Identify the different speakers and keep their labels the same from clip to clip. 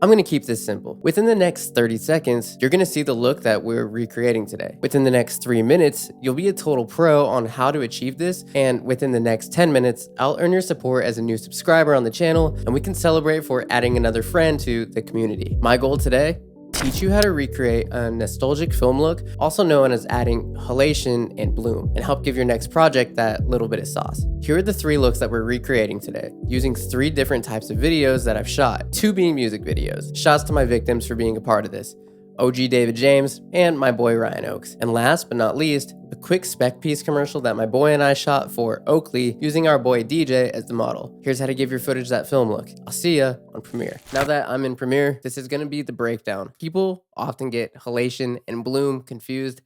Speaker 1: I'm going to keep this simple. Within the next 30 seconds, you're going to see the look that we're recreating today. Within the next 3 minutes, you'll be a total pro on how to achieve this. And within the next 10 minutes, I'll earn your support as a new subscriber on the channel, and we can celebrate for adding another friend to the community. My goal today: teach you how to recreate a nostalgic film look, also known as adding halation and bloom, and help give your next project that little bit of sauce. Here are the 3 looks that we're recreating today, using 3 different types of videos that I've shot, 2 being music videos. Shouts to my victims for being a part of this: OG David James and my boy Ryan Oakes. And last but not least, a quick spec piece commercial that my boy and I shot for Oakley using our boy DJ as the model. Here's how to give your footage that film look. I'll see ya on Premiere. Now that I'm in Premiere, this is gonna be the breakdown. People often get halation and bloom confused.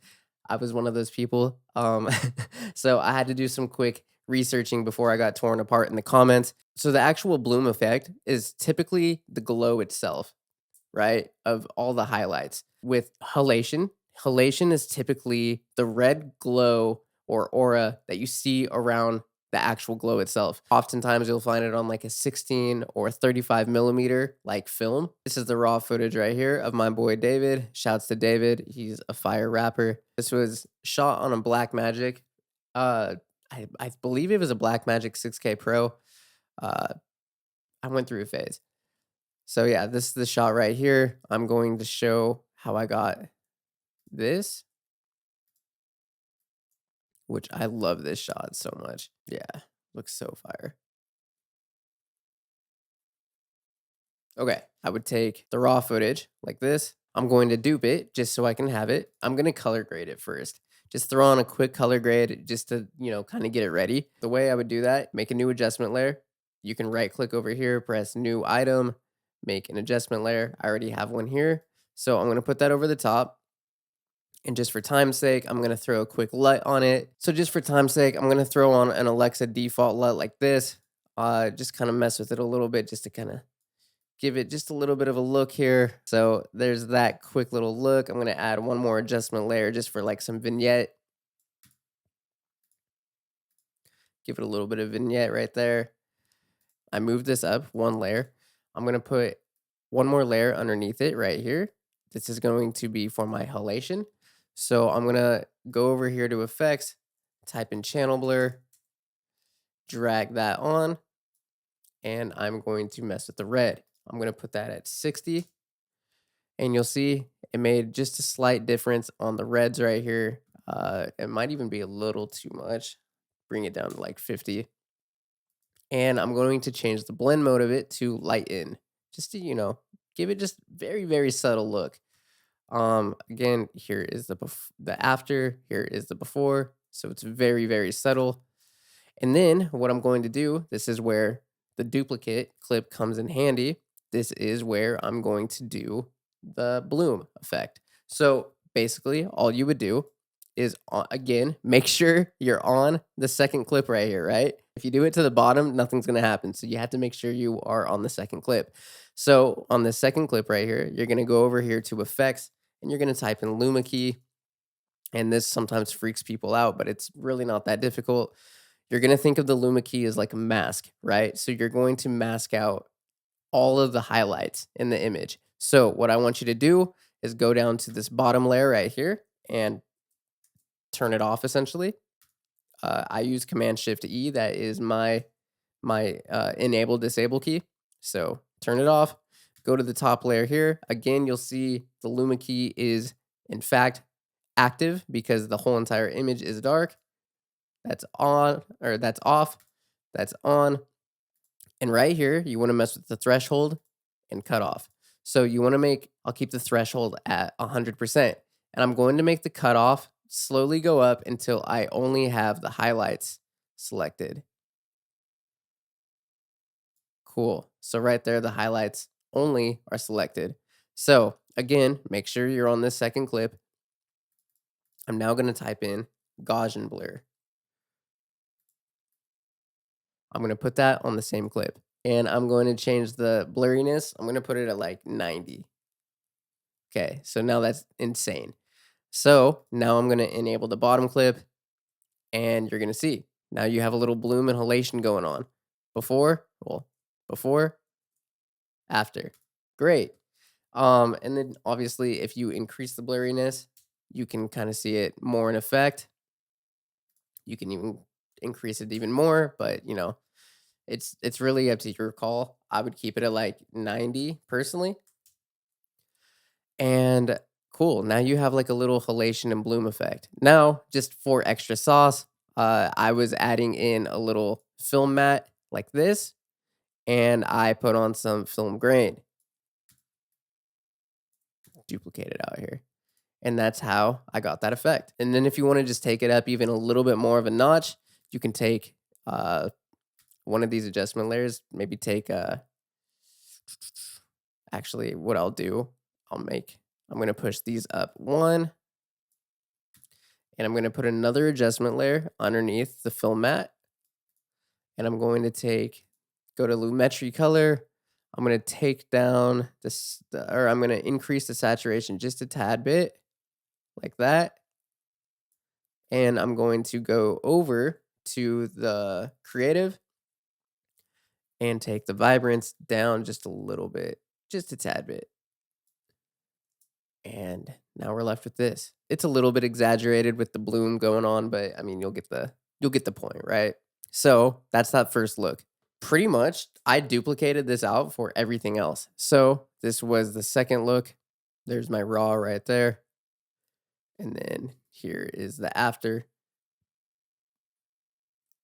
Speaker 1: I was one of those people. So I had to do some quick researching before I got torn apart in the comments. So the actual bloom effect is typically the glow itself, right? Of all the highlights. With halation, halation is typically the red glow or aura that you see around the actual glow itself. Oftentimes you'll find it on like a 16 or 35 millimeter like film. This is the raw footage right here of my boy David. Shouts to David. He's a fire rapper. This was shot on a Blackmagic. Uh I believe it was a Blackmagic 6K Pro. Uh I went through a phase. So yeah, this is the shot right here. I'm going to show how I got this, which I love this shot so much. Yeah, looks so fire. Okay, I would take the raw footage like this. I'm going to dupe it just so I can have it. I'm going to color grade it first. Just throw on a quick color grade just to, kind of get it ready. The way I would do that: make a new adjustment layer. You can right click over here, press new item, make an adjustment layer. I already have one here. So I'm going to put that over the top. And just for time's sake, I'm going to throw a quick LUT on it. So just for time's sake, I'm going to throw on an Alexa default LUT like this. Just kind of mess with it a little bit just to kind of give it just a little bit of a look here. So there's that quick little look. I'm going to add one more adjustment layer just for like some vignette. Give it a little bit of vignette right there. I move this up one layer. I'm going to put one more layer underneath it right here. This is going to be for my halation. So I'm going to go over here to effects, type in channel blur, drag that on, and I'm going to mess with the red. I'm going to put that at 60, and you'll see it made just a slight difference on the reds right here. It might even be a little too much. Bring it down to like 50. And I'm going to change the blend mode of it to light in, just to, give it just very, very subtle look. Again, here is the after, here is the before. So it's very, very subtle. And then what I'm going to do, this is where the duplicate clip comes in handy. This is where I'm going to do the bloom effect. So basically, all you would do is, again, make sure you're on the second clip right here, right? If you do it to the bottom, nothing's going to happen. So you have to make sure you are on the second clip. So on the second clip right here, you're going to go over here to effects, and you're going to type in Luma key. And this sometimes freaks people out, but it's really not that difficult. You're going to think of the Luma key as like a mask, right? So you're going to mask out all of the highlights in the image. So what I want you to do is go down to this bottom layer right here and turn it off essentially. I use Command Shift E. That is my enable disable key. So turn it off. Go to the top layer here. Again, you'll see the Luma key is in fact active because the whole entire image is dark. That's on, or that's off. That's on. And right here, you want to mess with the threshold and cutoff. So you want to I'll keep the threshold at 100%. And I'm going to make the cutoff slowly go up until I only have the highlights selected. Cool. So right there, the highlights only are selected. So again, make sure you're on this second clip. I'm now going to type in Gaussian blur. I'm going to put that on the same clip. And I'm going to change the blurriness. I'm going to put it at like 90. Okay, so now that's insane. So now I'm going to enable the bottom clip, and you're going to see. Now you have a little bloom and halation going on. Before, after. Great. And then obviously if you increase the blurriness, you can kind of see it more in effect. You can even increase it even more, but it's really up to your call. I would keep it at like 90 personally. And cool. Now you have like a little halation and bloom effect. Now, just for extra sauce, I was adding in a little film mat like this, and I put on some film grain, duplicate it out here. And that's how I got that effect. And then if you want to just take it up even a little bit more of a notch, you can take one of these adjustment layers, maybe take actually what I'll do, I'm going to push these up one, and I'm going to put another adjustment layer underneath the film mat, and I'm going to go to Lumetri color. I'm going to take down or I'm going to increase the saturation just a tad bit like that. And I'm going to go over to the creative and take the vibrance down just a little bit, just a tad bit. And now we're left with this. It's a little bit exaggerated with the bloom going on, but I mean, you'll get the point, right? So that's that first look. Pretty much, I duplicated this out for everything else. So this was the second look. There's my raw right there. And then here is the after.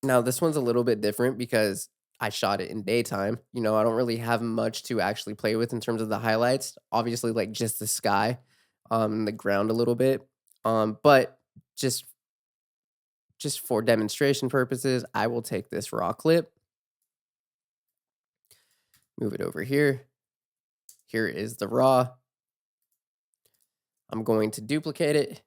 Speaker 1: Now, this one's a little bit different because I shot it in daytime. I don't really have much to actually play with in terms of the highlights. Obviously, like just the sky, the ground a little bit. But just just for demonstration purposes, I will take this raw clip, move it over here. Here is the raw. I'm going to duplicate it.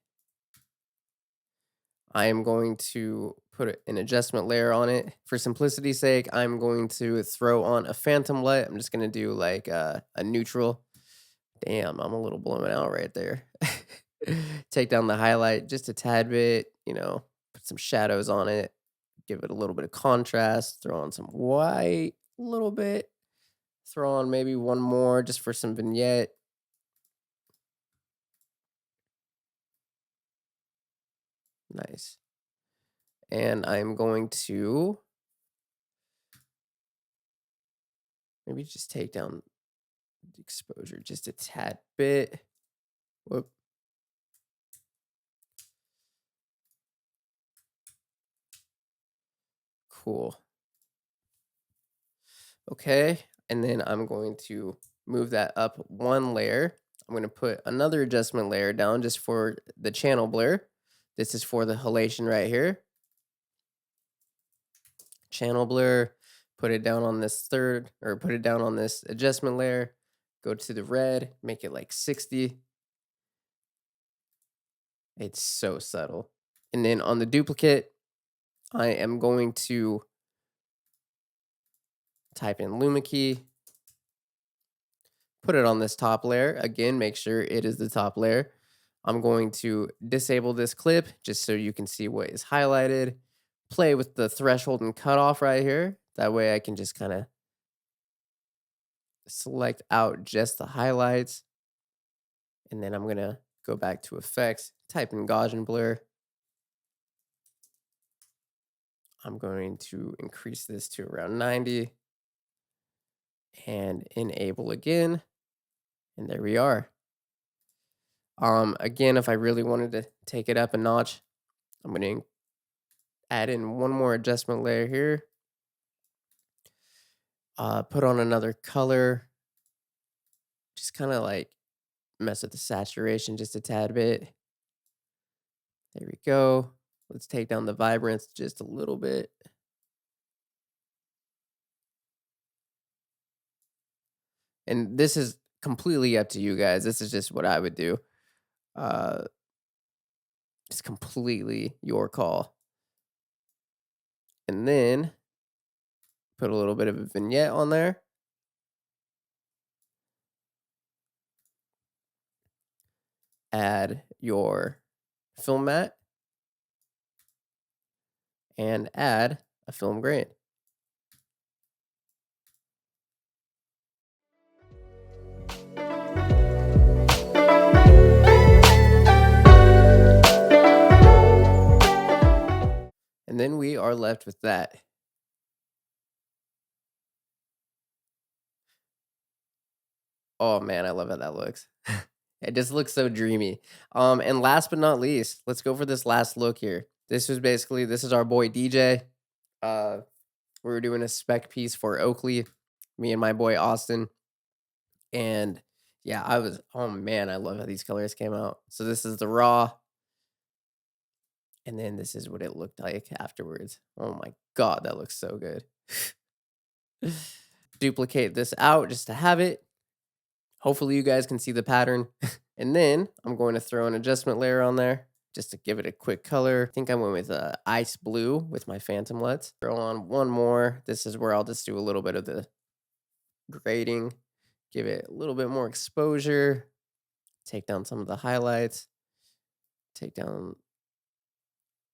Speaker 1: I am going to put an adjustment layer on it. For simplicity's sake, I'm going to throw on a phantom light. I'm just going to do like a neutral. Damn, I'm a little blown out right there. Take down the highlight just a tad bit, put some shadows on it, give it a little bit of contrast, throw on some white a little bit, throw on maybe one more just for some vignette. Nice. And I'm going to maybe just take down the exposure just a tad bit. Whoop. Cool. Okay. And then I'm going to move that up one layer. I'm going to put another adjustment layer down just for the channel blur. This is for the halation right here. Channel blur, put it down on this put it down on this adjustment layer. Go to the red, make it like 60. It's so subtle. And then on the duplicate, I am going to type in Luma key, put it on this top layer. Again, make sure it is the top layer. I'm going to disable this clip just so you can see what is highlighted. Play with the threshold and cutoff right here. That way I can just kind of select out just the highlights. And then I'm going to go back to effects, type in Gaussian blur. I'm going to increase this to around 90 and enable again. And there we are. Again, if I really wanted to take it up a notch, I'm going to add in one more adjustment layer here. Put on another color. Just kind of like mess with the saturation just a tad bit. There we go. Let's take down the vibrance just a little bit. And this is completely up to you guys. This is just what I would do. Uh, it's completely your call. And then put a little bit of a vignette on there. Add your film mat and add a film grain. are left with that. Oh man, I love how that looks. It just looks so dreamy. And last but not least, let's go for this last look here. This is our boy DJ. Uh, we were doing a spec piece for Oakley, me and my boy Austin, and yeah, oh man, I love how these colors came out. So this is the raw, and then this is what it looked like afterwards. Oh my god, that looks so good. Duplicate this out just to have it. Hopefully you guys can see the pattern. And then I'm going to throw an adjustment layer on there just to give it a quick color. I think I went with ice blue with my phantom LUTs. Throw on one more. This is where I'll just do a little bit of the grading, give it a little bit more exposure, take down some of the highlights, take down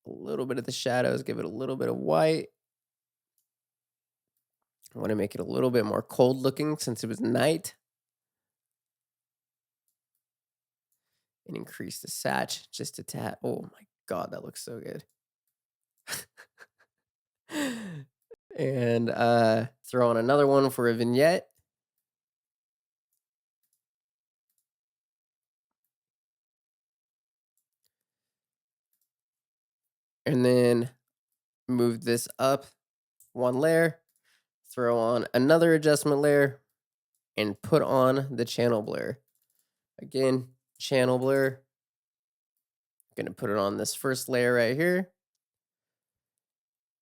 Speaker 1: a little bit of the shadows, give it a little bit of white. I want to make it a little bit more cold looking since it was night. And increase the satch just a tad. Oh my god, that looks so good. And throw on another one for a vignette. And then move this up one layer, throw on another adjustment layer, and put on the channel blur. Again, channel blur. Gonna put it on this first layer right here.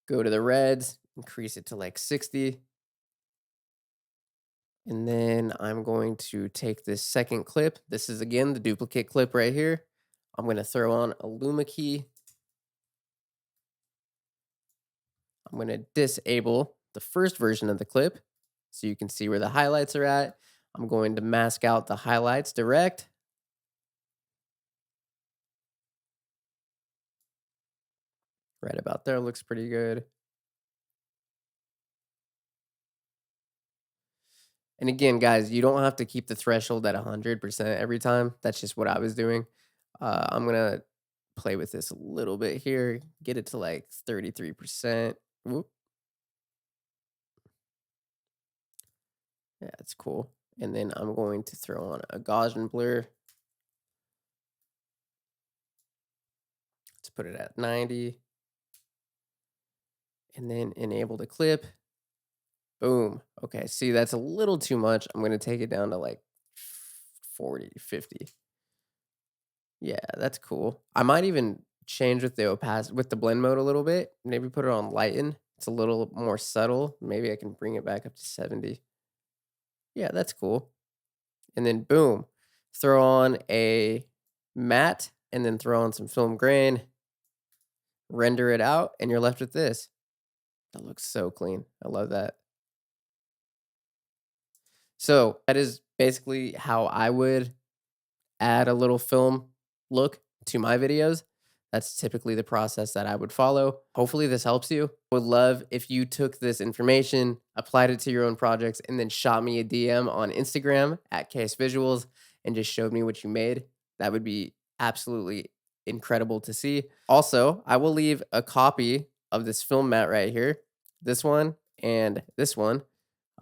Speaker 1: Go to the reds, increase it to like 60. And then I'm going to take this second clip. This is again the duplicate clip right here. I'm going to throw on a Luma key. I'm going to disable the first version of the clip so you can see where the highlights are at. I'm going to mask out the highlights direct. Right about there looks pretty good. And again, guys, you don't have to keep the threshold at 100% every time. That's just what I was doing. I'm going to play with this a little bit here, get it to like 33%. Whoop. Yeah, it's cool. And then I'm going to throw on a Gaussian blur. Let's put it at 90. And then enable the clip. Boom. Okay, see, that's a little too much. I'm going to take it down to like 40, 50. Yeah, that's cool. I might even change with the opacity, with the blend mode a little bit. Maybe put it on lighten. It's a little more subtle. Maybe I can bring it back up to 70. Yeah, that's cool. And then boom, throw on a matte and then throw on some film grain, render it out, and you're left with this. That looks so clean. I love that. So that is basically how I would add a little film look to my videos. That's typically the process that I would follow. Hopefully this helps you. Would love if you took this information, applied it to your own projects, and then shot me a DM on Instagram at Case Visuals and just showed me what you made. That would be absolutely incredible to see. Also, I will leave a copy of this film mat right here, this one and this one.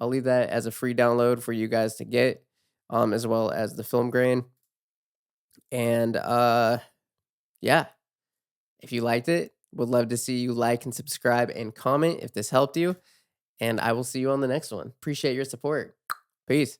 Speaker 1: I'll leave that as a free download for you guys to get, as well as the film grain. And yeah, if you liked it, would love to see you like and subscribe and comment if this helped you. And I will see you on the next one. Appreciate your support. Peace.